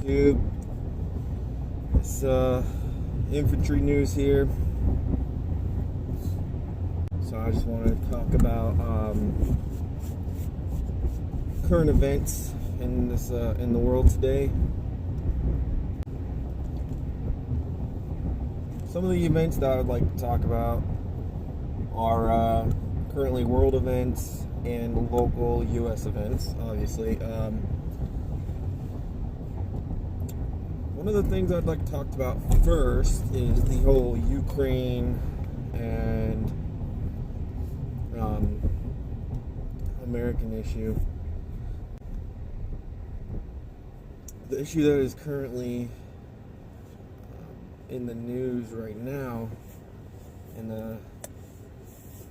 YouTube. It's infantry news here. So I just want to talk about current events in this in the world today. Some of the events that I would like to talk about are currently world events and local U.S. events, obviously. One of the things I'd like to talk about first is the whole Ukraine and American issue. The issue that is currently in the news right now in the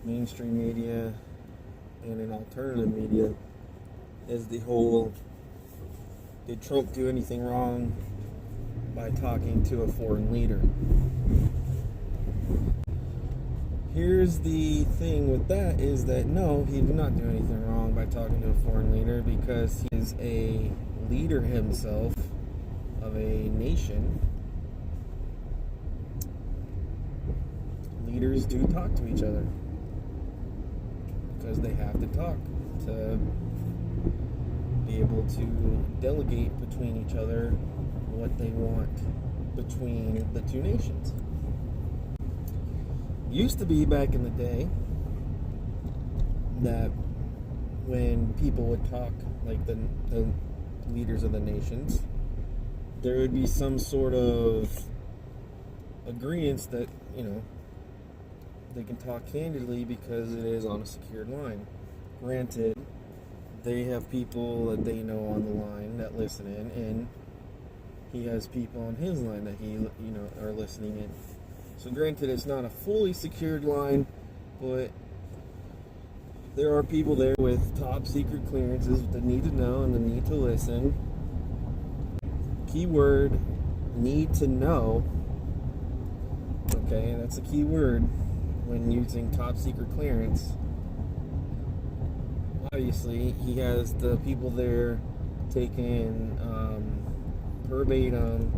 mainstream media and in alternative media is the whole, did Trump do anything wrong by talking to a foreign leader? Here's the thing with that is that no, he did not do anything wrong by talking to a foreign leader, because he is a leader himself of a nation. Leaders do talk to each other because they have to talk to be able to delegate between each other what they want between the two nations. Used to be back in the day that when people would talk, like the leaders of the nations, there would be some sort of agreements that, you know, they can talk candidly because it is on a secured line. Granted, they have people that they know on the line that listen in, and he has people on his line that are listening in. So granted, it's not a fully secured line, but there are people there with top secret clearances that need to know and the need to listen. Keyword, need to know. Okay, that's a key word when using top secret clearance. Obviously, he has the people there taking verbatim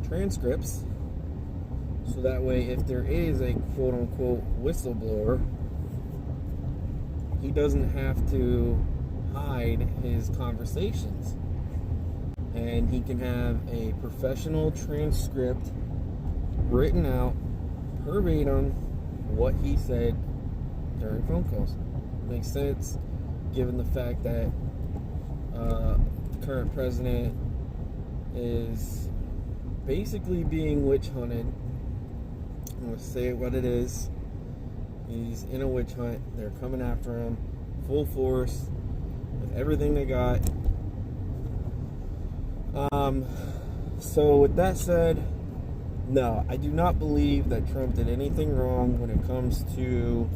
transcripts, so that way if there is a quote-unquote whistleblower, he doesn't have to hide his conversations, and he can have a professional transcript written out verbatim what he said during phone calls. Makes sense given the fact that the current president is basically being witch hunted. I'm going to say what it is. He's in a witch hunt. They're coming after him full force with everything they got. So with that said, no, I do not believe that Trump did anything wrong when it comes to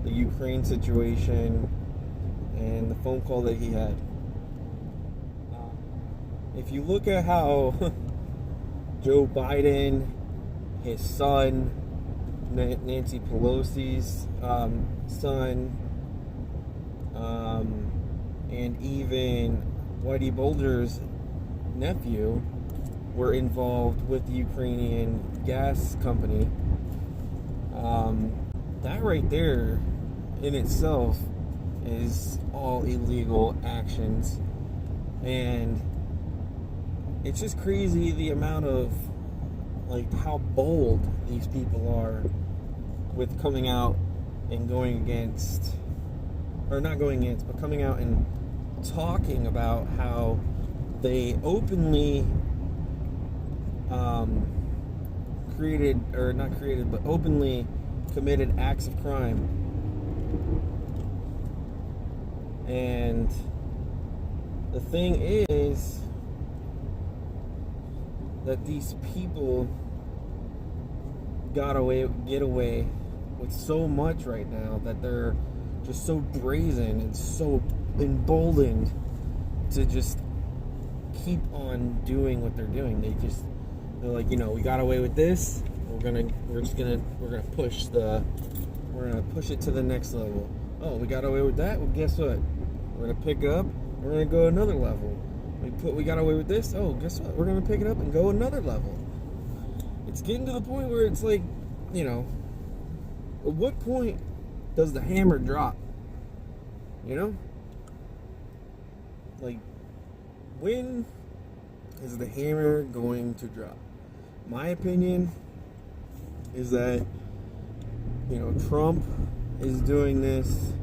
the Ukraine situation and the phone call that he had. If you look at how Joe Biden, his son, Nancy Pelosi's son, and even Whitey Bulger's nephew were involved with the Ukrainian gas company, that right there in itself is all illegal actions. And it's just crazy the amount of, like, how bold these people are with coming out and going against, or not going against, but coming out and talking about how they openly openly committed acts of crime. And the thing is that these people get away with so much right now that they're just so brazen and so emboldened to just keep on doing what they're doing. They're like, we got away with this. We're gonna push it to the next level. Oh, we got away with that. Well, guess what? We're gonna pick up We're going to go another level. We got away with this. Oh, guess what? We're going to pick it up and go another level. It's getting to the point where it's like, you know, at what point does the hammer drop? You know? Like, when is the hammer going to drop? My opinion is that, you know, Trump is doing this,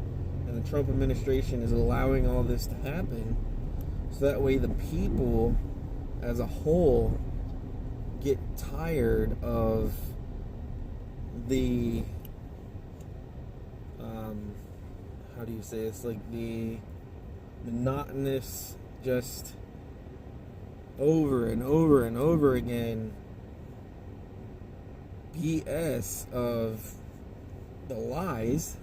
and the Trump administration is allowing all this to happen, so that way the people as a whole get tired of the how do you say it's like the monotonous, just over and over and over again BS of the lies,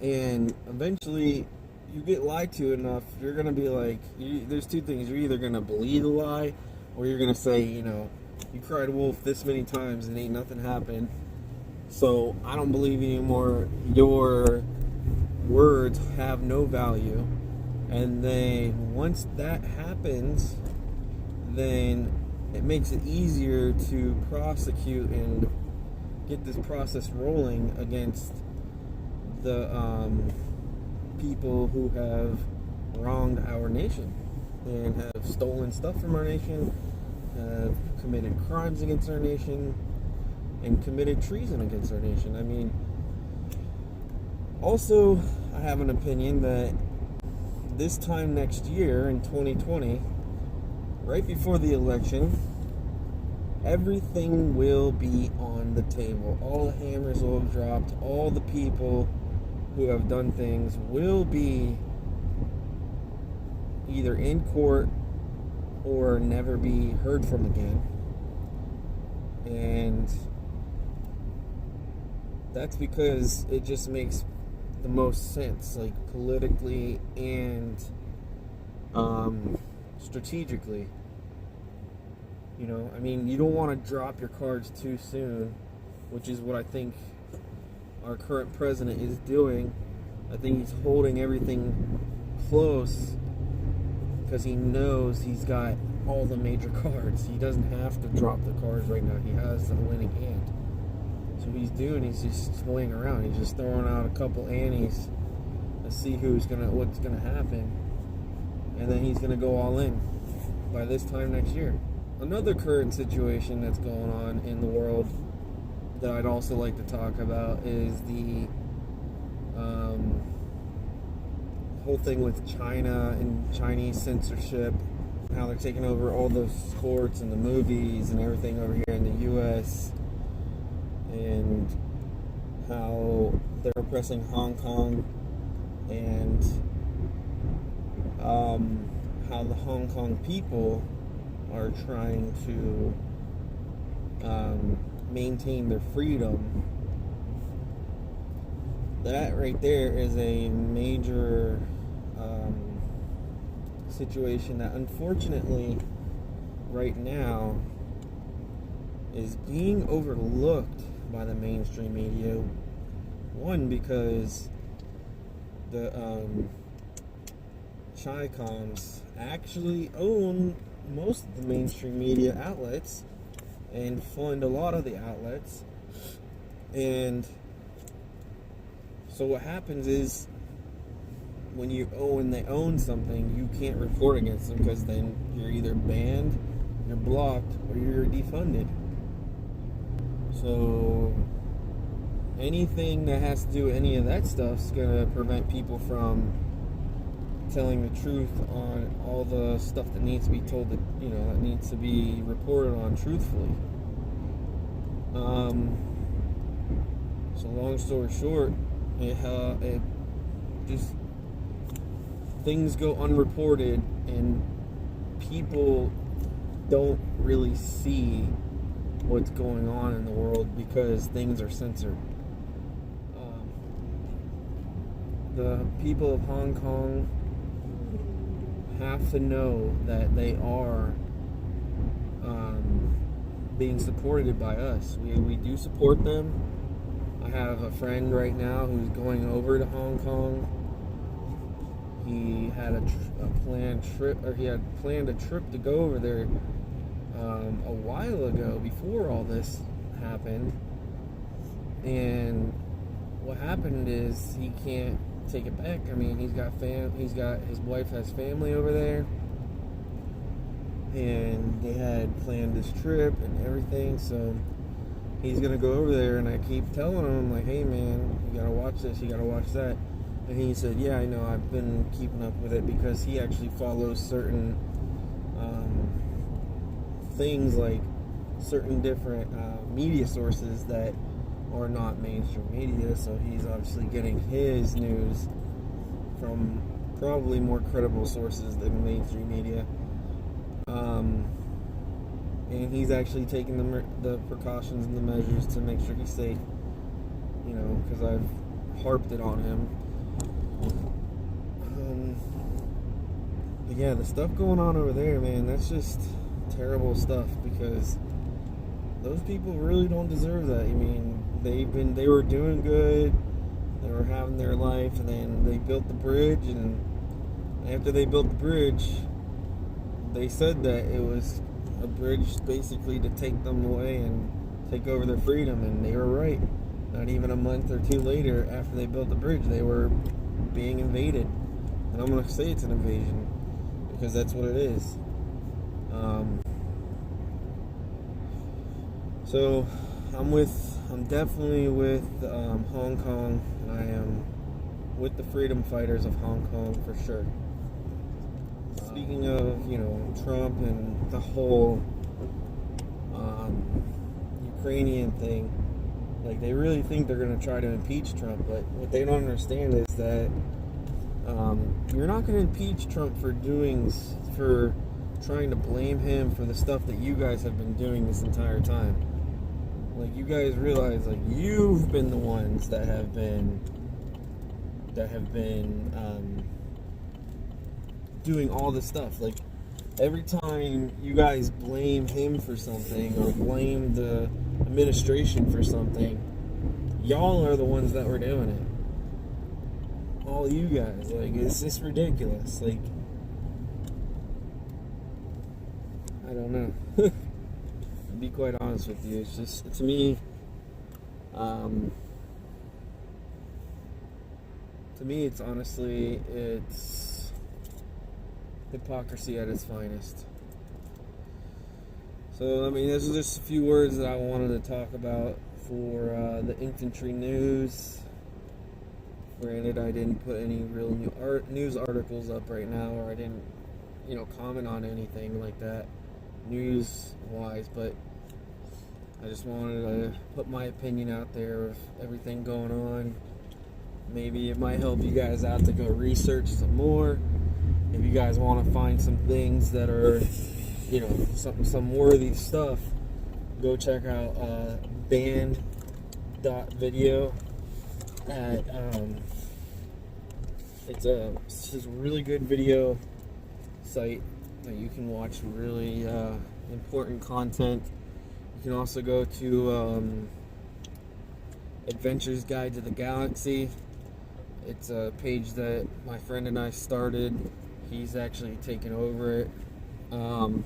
and eventually you get lied to enough, you're gonna be like, there's two things: you're either gonna believe the lie, or you're gonna say, you know, you cried wolf this many times and ain't nothing happened, so I don't believe you anymore. Your words have no value. And then once that happens, then it makes it easier to prosecute and get this process rolling against the people who have wronged our nation and have stolen stuff from our nation, have committed crimes against our nation, and committed treason against our nation. I mean, also, I have an opinion that this time next year in 2020, right before the election, everything will be on the table. All the hammers will have dropped. All the people who have done things will be either in court or never be heard from again. And that's because it just makes the most sense, like politically and strategically. You know, I mean, you don't want to drop your cards too soon, which is what I think our current president is doing. I think he's holding everything close because he knows he's got all the major cards. He doesn't have to drop the cards right now. He has the winning hand. So what he's doing, he's just swinging around. He's just throwing out a couple antes to see what's gonna happen, and then he's gonna go all in by this time next year. Another current situation that's going on in the world that I'd also like to talk about is the whole thing with China and Chinese censorship, how they're taking over all the sports and the movies and everything over here in the U.S., and how they're oppressing Hong Kong, and how the Hong Kong people are trying to maintain their freedom. That right there is a major situation that unfortunately right now is being overlooked by the mainstream media. One, because the Chi-Coms actually own most of the mainstream media outlets and fund a lot of the outlets. And so what happens is, when they own something, you can't report against them, because then you're either banned, you're blocked, or you're defunded. So anything that has to do with any of that stuff is going to prevent people from telling the truth on all the stuff that needs to be told, that, you know, that needs to be reported on truthfully. So long story short, it just, things go unreported, and people don't really see what's going on in the world because things are censored. The people of Hong Kong have to know that they are being supported by us. We do support them. I have a friend right now who's going over to Hong Kong. he had a planned trip, or he had planned a trip to go over there a while ago before all this happened. And what happened is he can't take it back. I mean, he's got his wife has family over there, and they had planned this trip and everything, so he's gonna go over there. And I keep telling him, like, hey man, you gotta watch this, you gotta watch that. And he said, yeah, I know, I've been keeping up with it, because he actually follows certain things, like certain different media sources that are not mainstream media. So he's obviously getting his news from probably more credible sources than mainstream media. And he's actually taking the precautions and the measures to make sure he's safe, you know, because I've harped it on him. But yeah, the stuff going on over there, man, that's just terrible stuff, because those people really don't deserve that. I mean, they were doing good, they were having their life, and then they built the bridge, and after they built the bridge, they said that it was a bridge basically to take them away and take over their freedom, and they were right. Not even a month or two later, after they built the bridge, they were being invaded. And I'm going to say it's an invasion, because that's what it is. So I'm definitely with Hong Kong, and I am with the freedom fighters of Hong Kong for sure. Speaking of, you know, Trump and the whole Ukrainian thing, like, they really think they're going to try to impeach Trump, but what they don't understand is that you're not going to impeach Trump for trying to blame him for the stuff that you guys have been doing this entire time. Like, you guys realize, like, you've been the ones that have been doing all this stuff. Like, every time you guys blame him for something, or blame the administration for something, y'all are the ones that were doing it. All you guys. Like, it's just ridiculous. Like, I don't know. To be quite honest with you, it's just, to me, it's honestly, it's hypocrisy at its finest. So, I mean, those are just a few words that I wanted to talk about for the infantry news. Granted, I didn't put any real news articles up right now, or I didn't, you know, comment on anything like that news-wise, but I just wanted to put my opinion out there of everything going on. Maybe it might help you guys out to go research some more. If you guys want to find some things that are, you know, some worthy stuff, go check out band.video at it's a really good video site that you can watch really important content. You can also go to Adventure's Guide to the Galaxy. It's a page that my friend and I started. He's actually taken over it. And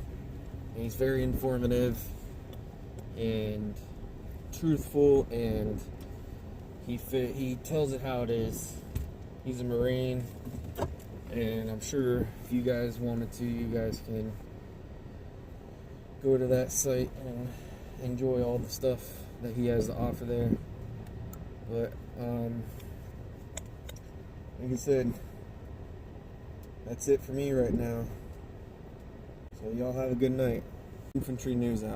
he's very informative and truthful, and he tells it how it is. He's a Marine, and I'm sure if you guys wanted to, you guys can go to that site and enjoy all the stuff that he has to offer there. But like I said, that's it for me right now. So y'all have a good night. Infantry news out.